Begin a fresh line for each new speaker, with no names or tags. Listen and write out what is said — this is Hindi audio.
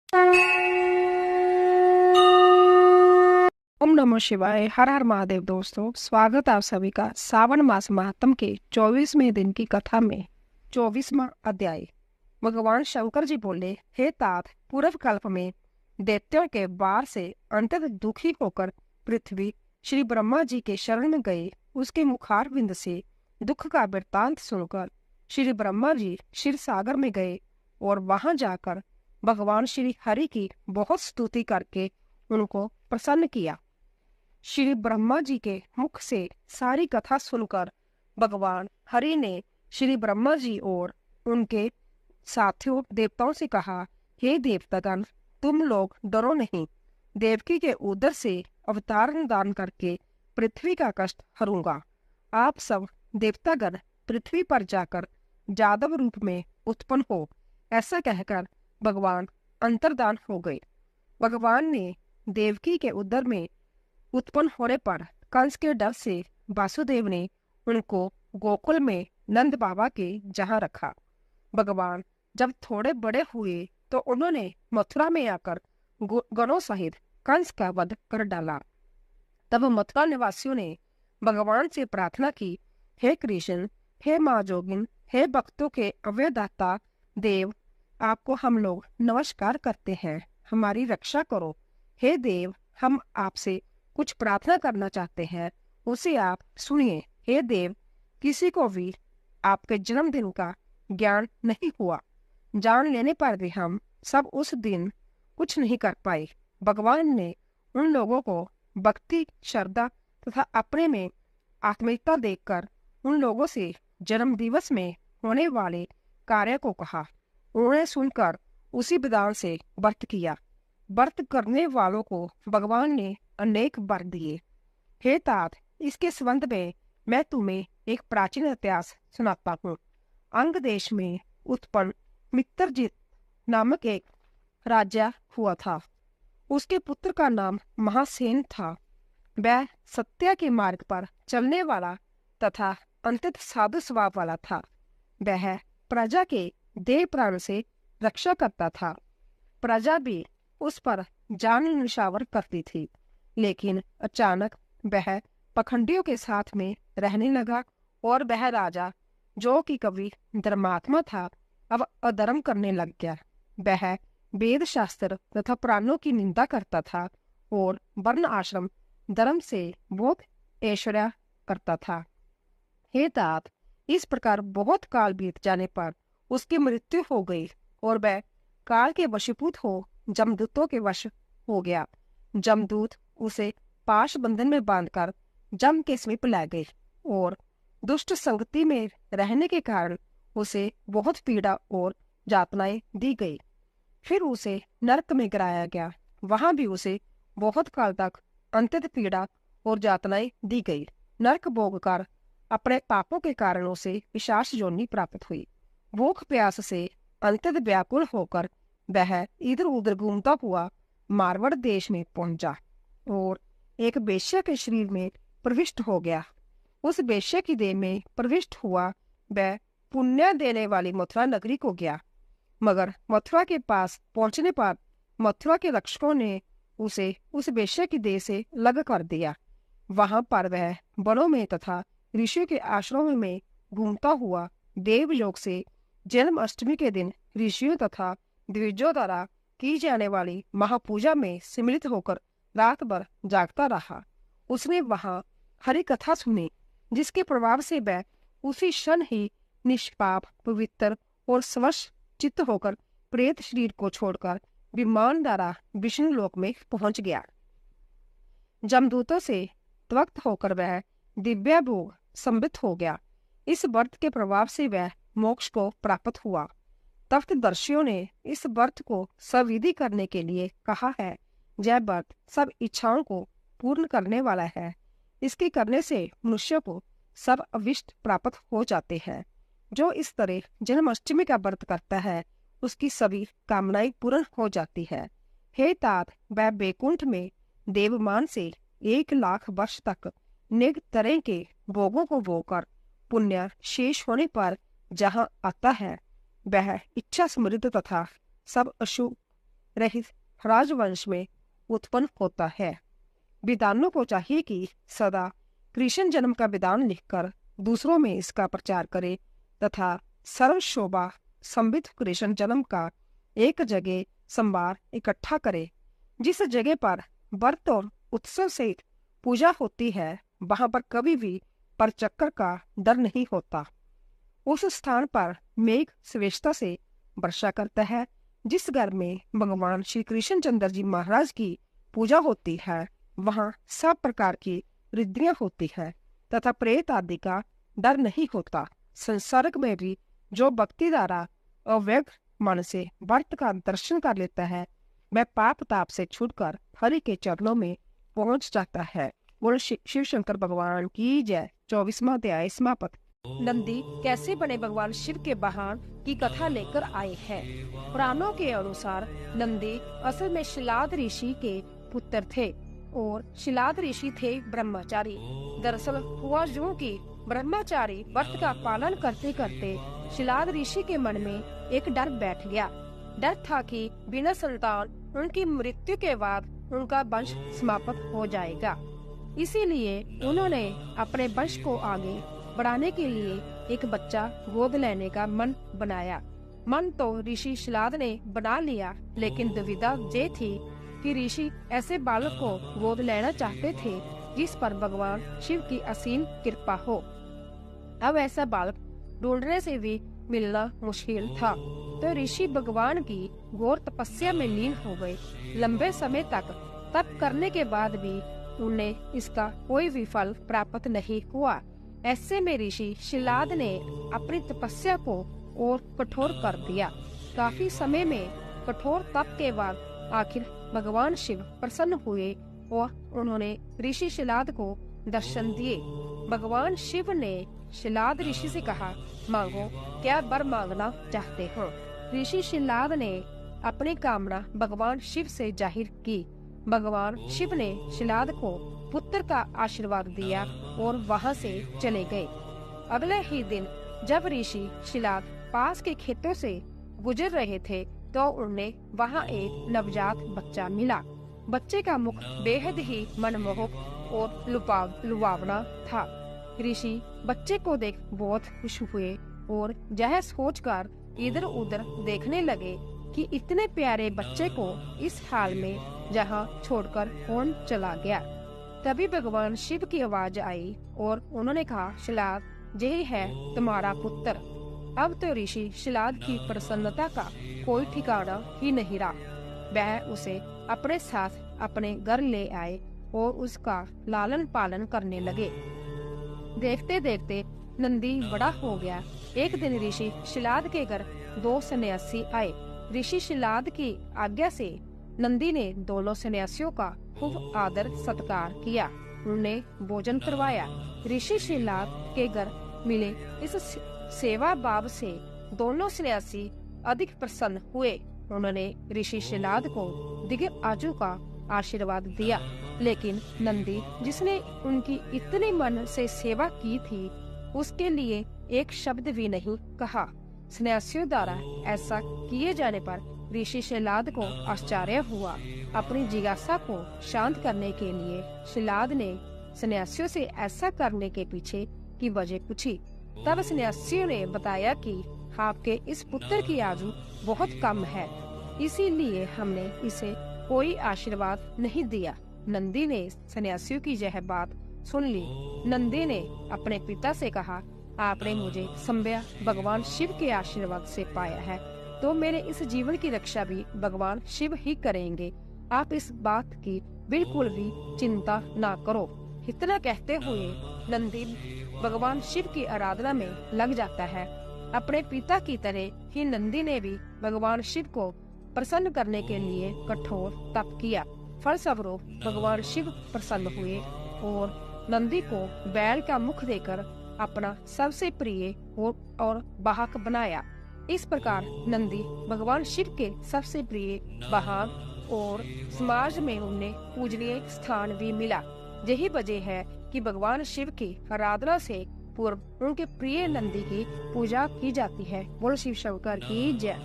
ओम नमः शिवाय। हर हर महादेव। दोस्तों, स्वागत आप सभी का सावन मास महात्म के 24वें दिन की कथा में। 24वां अध्याय। भगवान शंकर जी बोले, हे तात, पूर्व कल्प में दैत्यों के वार से अत्यंत दुखी होकर पृथ्वी श्री ब्रह्मा जी के शरण में गए। उसके मुखार बिंद से दुख का वृत्तांत सुनकर श्री ब्रह्मा जी क्षीर सागर में गए और वहां जाकर भगवान श्री हरि की बहुत स्तुति करके उनको प्रसन्न किया। श्री ब्रह्मा जी के मुख से सारी कथा सुनकर भगवान हरि ने श्री ब्रह्मा जी और उनके साथियों देवताओं से कहा, हे देवतागण, तुम लोग डरो नहीं। देवकी के उदर से अवतार दान करके पृथ्वी का कष्ट हरूंगा। आप सब देवतागण पृथ्वी पर जाकर जादव रूप में उत्पन्न हो। ऐसा कहकर भगवान अंतर्धान हो गए। भगवान ने देवकी के उदर में उत्पन्न होने पर कंस के डर से वासुदेव ने उनको गोकुल में नंद बाबा के जहां रखा। भगवान जब थोड़े बड़े हुए तो उन्होंने मथुरा में आकर गणों सहित कंस का वध कर डाला। तब मथुरा निवासियों ने भगवान से प्रार्थना की, हे कृष्ण, हे माँ जोगिन, हे भक्तों के अभयदाता देव, आपको हम लोग नमस्कार करते हैं, हमारी रक्षा करो। हे देव, हम आपसे कुछ प्रार्थना करना चाहते हैं, उसे आप सुनिए। हे देव, किसी को भी आपके जन्मदिन का ज्ञान नहीं हुआ। जान लेने पर भी हम सब उस दिन कुछ नहीं कर पाए। भगवान ने उन लोगों को भक्ति, श्रद्धा तथा अपने में आत्मीयता देखकर उन लोगों से जन्म दिवस में होने वाले कार्य को कहा। उन्हें सुनकर उसी विधान से व्रत किया। व्रत करने वालों को भगवान ने अनेक वर दिए। हे तात, इसके संबंध में मैं तुम्हें एक प्राचीन इतिहास सुनाता हूँ। अंग देश में उत्पन्न मित्रजित नामक एक राजा हुआ था। उसके पुत्र का नाम महासेन था। वह सत्य के मार्ग पर चलने वाला तथा अत्यंत साधु स्वभाव वाला था। वह प्रजा के देह प्राण से रक्षा करता था। प्रजा भी उस पर जान निछावर करती थी। लेकिन अचानक वह पखंडियों के साथ में रहने लगा और वह राजा, जो कि कभी धर्मात्मा था, अब अधर्म करने लग गया। वह वेद शास्त्र तथा पुराणों की निंदा करता था और वर्ण आश्रम धर्म से बहुत ऐश्वर्य करता था। हे तात, इस प्रकार बहुत काल बीत जाने पर उसकी मृत्यु हो गई और वह काल के वशीभूत हो जमदूतों के वश हो गया। जमदूत उसे पाश बंधन में बांधकर जम के समीप ले गए और दुष्ट संगति में रहने के कारण उसे बहुत पीड़ा और यातनाएं दी गई। फिर उसे नरक में गिराया गया। वहां भी उसे बहुत काल तक अत्यंत पीड़ा और यातनाएं दी गई। नरक भोग कर अपने पापों के कारण उसे पिशाच योनि प्राप्त हुई। भूख प्यास से अत्यंत व्याकुल होकर वह इधर उधर घूमता हुआ मारवाड़ देश में पहुंचा और एक वेश्या के शरीर में प्रविष्ट हो गया। उस वेश्या की देह में प्रविष्ट हुआ वह पुण्य देने वाली मथुरा नगरी को गया। मगर मथुरा के पास पहुंचने पर मथुरा के रक्षकों ने उसे उस वेश्या की देह से अलग कर दिया। वहां पर वह वनों में तथा ऋषियों के आश्रमों में घूमता हुआ देवलोक से जन्माष्टमी के दिन ऋषियों तथा द्विजों द्वारा की जाने वाली महापूजा में सम्मिलित होकर रात भर जागता रहा। उसने वहां हरि कथा सुनी, जिसके प्रभाव से वह उसी क्षण ही निष्पाप, पवित्र और स्वच्छ चित्त होकर प्रेत शरीर को छोड़कर विमान द्वारा विष्णु लोक में पहुंच गया। जमदूतों से त्वक्त होकर वह दिव्य भोग संबित हो गया। इस व्रत के प्रभाव से वह मोक्ष को प्राप्त हुआ। तप्तदर्शियों ने इस व्रत को सविधि करने के लिए कहा है। यह व्रत सब इच्छाओं को पूर्ण करने वाला है। इसके करने से मनुष्य को सब अविष्ट प्राप्त हो जाते हैं। जो इस तरह जन्माष्टमी का व्रत करता है, उसकी सभी कामनाएं पूर्ण हो जाती है। हे तात, वह बैकुंठ में देवमान से 1,00,000 वर्ष तक निग तरह के भोगों को भोगकर पुण्य शेष होने पर जहाँ आता है, वह इच्छा समृद्ध तथा सब अशुभ रहित राजवंश में उत्पन्न होता है। विद्वानों को चाहिए कि सदा कृष्ण जन्म का विधान लिखकर दूसरों में इसका प्रचार करे तथा सर्वशोभा संबित कृष्ण जन्म का एक जगह संभार इकट्ठा करे। जिस जगह पर व्रत और उत्सव सहित पूजा होती है वहां पर कभी भी परचक्कर का डर नहीं होता। उस स्थान पर मेघ श्रेष्ठता से वर्षा करता है। जिस घर में भगवान श्री कृष्ण चंद्र जी महाराज की पूजा होती है वहां सब प्रकार की रिद्धियां होती है तथा प्रेत आदि का डर नहीं होता। संसारक में भी जो भक्ति द्वारा अव्यग्र मन से व्रत का दर्शन कर लेता है वह पाप ताप से छूटकर हरि के चरणों में पहुंच जाता है। बोलो शिव शंकर भगवान की जय। 24वां अध्याय समाप्त। नंदी कैसे बने भगवान शिव के वाहन की कथा लेकर आए हैं। पुराणों के अनुसार नंदी असल में शिलाद ऋषि के पुत्र थे और शिलाद ऋषि थे ब्रह्मचारी। दरअसल हुआ यूं कि ब्रह्मचारी व्रत का पालन करते करते शिलाद ऋषि के मन में एक डर बैठ गया। डर था कि बिना संतान उनकी मृत्यु के बाद उनका वंश समाप्त हो जाएगा। इसीलिए उन्होंने अपने वंश को आगे बढ़ाने के लिए एक बच्चा गोद लेने का मन बनाया। मन तो ऋषि शिलाद ने बना लिया, लेकिन दुविधा ये थी कि ऋषि ऐसे बालक को गोद लेना चाहते थे जिस पर भगवान शिव की असीम कृपा हो। अब ऐसा बालक ढूंढने से भी मिलना मुश्किल था, तो ऋषि भगवान की घोर तपस्या में लीन हो गए। लंबे समय तक तप करने के बाद भी उन्हें इसका कोई भी फल प्राप्त नहीं हुआ। ऐसे में ऋषि शिलाद ने अपनी तपस्या को और कठोर कर दिया। काफी समय में कठोर तप के बाद आखिर भगवान शिव प्रसन्न हुए और उन्होंने ऋषि शिलाद को दर्शन दिए। भगवान शिव ने शिलाद ऋषि से कहा, मांगो, क्या वर मांगना चाहते हो। ऋषि शिलाद ने अपनी कामना भगवान शिव से जाहिर की। भगवान शिव ने शिलाद को पुत्र का आशीर्वाद दिया और वहां से चले गए। अगले ही दिन जब ऋषि शिलाद पास के खेतों से गुजर रहे थे तो उन्हें वहां एक नवजात बच्चा मिला। बच्चे का मुख बेहद ही मनमोहक और लुभावना था। ऋषि बच्चे को देख बहुत खुश हुए और यह सोचकर इधर उधर देखने लगे कि इतने प्यारे बच्चे को इस हाल में जहां छोड़कर कौन चला गया। तभी भगवान शिव की आवाज आई और उन्होंने कहा, शिलाद, यही है तुम्हारा पुत्र। अब तो ऋषि शिलाद की प्रसन्नता का कोई ठिकाना ही नहीं रहा। वह उसे अपने साथ अपने घर ले आए और उसका लालन पालन करने लगे। देखते देखते नंदी बड़ा हो गया। एक दिन ऋषि शिलाद के घर 2 सन्यासी आए। ऋषि शिलाद की आज्ञा से नंदी ने दोनों सन्यासियों का खूब आदर सत्कार किया, उन्हें भोजन करवाया। ऋषि शिलाद के घर मिले इस सेवा भाव से दोनों सन्यासी अधिक प्रसन्न हुए। उन्होंने ऋषि शिलाद को दीर्घ आयु का आशीर्वाद दिया, लेकिन नंदी जिसने उनकी इतनी मन से सेवा की थी उसके लिए एक शब्द भी नहीं कहा। सन्यासियों द्वारा ऐसा किए जाने पर ऋषि शिलाद को आश्चर्य हुआ। अपनी जिज्ञासा को शांत करने के लिए शिलाद ने सन्यासियों से ऐसा करने के पीछे की वजह पूछी। तब सन्यासियों ने बताया कि आपके इस पुत्र की आयु बहुत कम है, इसीलिए हमने इसे कोई आशीर्वाद नहीं दिया। नंदी ने सन्यासियों की यह बात सुन ली। नंदी ने अपने पिता से कहा, आपने मुझे संभया भगवान शिव के आशीर्वाद से पाया है, तो मेरे इस जीवन की रक्षा भी भगवान शिव ही करेंगे। आप इस बात की बिल्कुल भी चिंता ना करो। इतना कहते हुए नंदी भगवान शिव की आराधना में लग जाता है। अपने पिता की तरह ही नंदी ने भी भगवान शिव को प्रसन्न करने के लिए कठोर तप किया। फलस्वरूप भगवान शिव प्रसन्न हुए और नंदी को बैल का मुख देकर अपना सबसे प्रिय और वाहक बनाया। इस प्रकार नंदी भगवान शिव के सबसे प्रिय वाहन और समाज में उन्हें पूजनीय स्थान भी मिला। यही वजह है कि भगवान शिव की आराधना से पूर्व उनके प्रिय नंदी की पूजा की जाती है। बोलो शिव शंकर की जय।